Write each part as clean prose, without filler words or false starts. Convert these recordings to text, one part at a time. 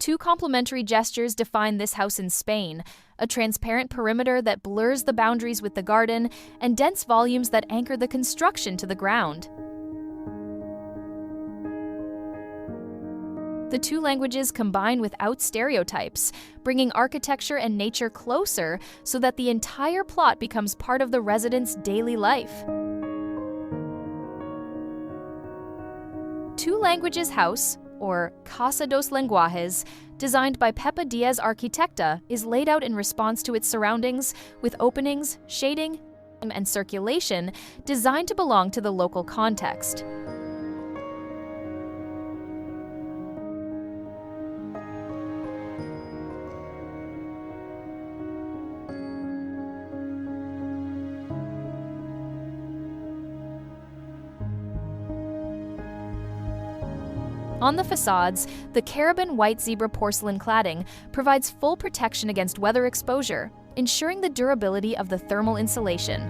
Two complementary gestures define this house in Spain: a transparent perimeter that blurs the boundaries with the garden, and dense volumes that anchor the construction to the ground. The two languages combine without stereotypes, bringing architecture and nature closer so that the entire plot becomes part of the residents' daily life. Two Languages House, or Casa dos Lenguajes, designed by Pepa Diaz Arquitecta, is laid out in response to its surroundings, with openings, shading, and circulation designed to belong to the local context. On the facades, the Keraben White Zebra porcelain cladding provides full protection against weather exposure, ensuring the durability of the thermal insulation.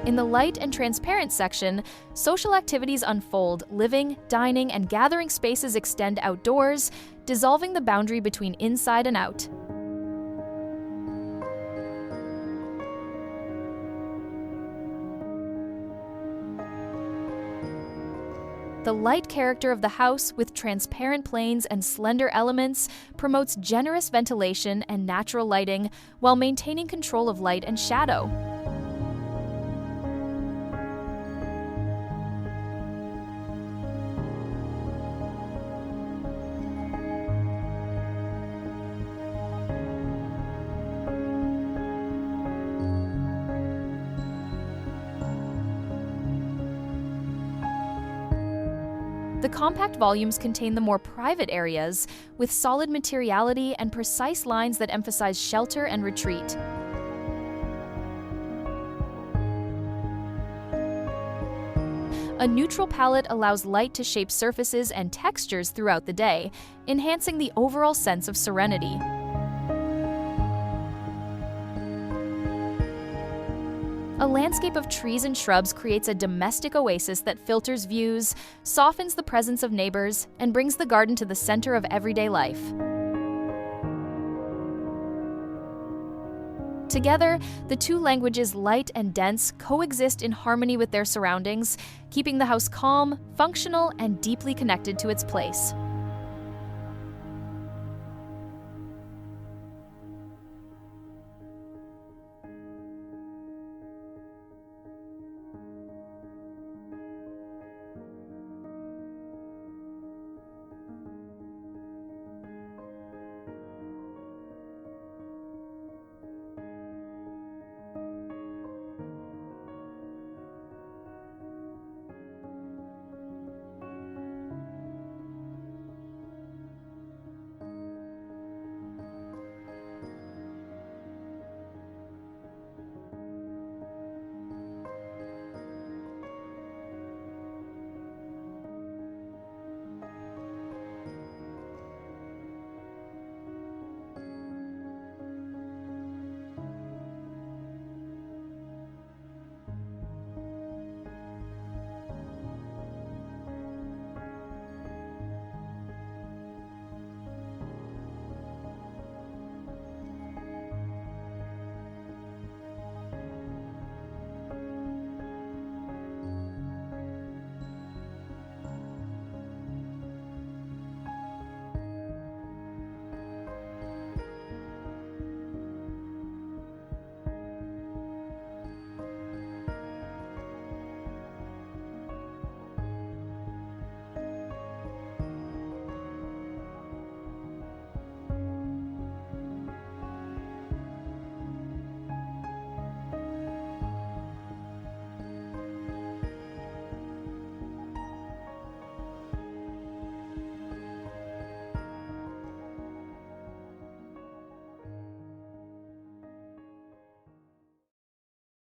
In the light and transparent section, social activities unfold, living, dining, and gathering spaces extend outdoors, dissolving the boundary between inside and out. The light character of the house, with transparent planes and slender elements, promotes generous ventilation and natural lighting while maintaining control of light and shadow. The compact volumes contain the more private areas, with solid materiality and precise lines that emphasize shelter and retreat. A neutral palette allows light to shape surfaces and textures throughout the day, enhancing the overall sense of serenity. A landscape of trees and shrubs creates a domestic oasis that filters views, softens the presence of neighbors, and brings the garden to the center of everyday life. Together, the two languages, light and dense, coexist in harmony with their surroundings, keeping the house calm, functional, and deeply connected to its place.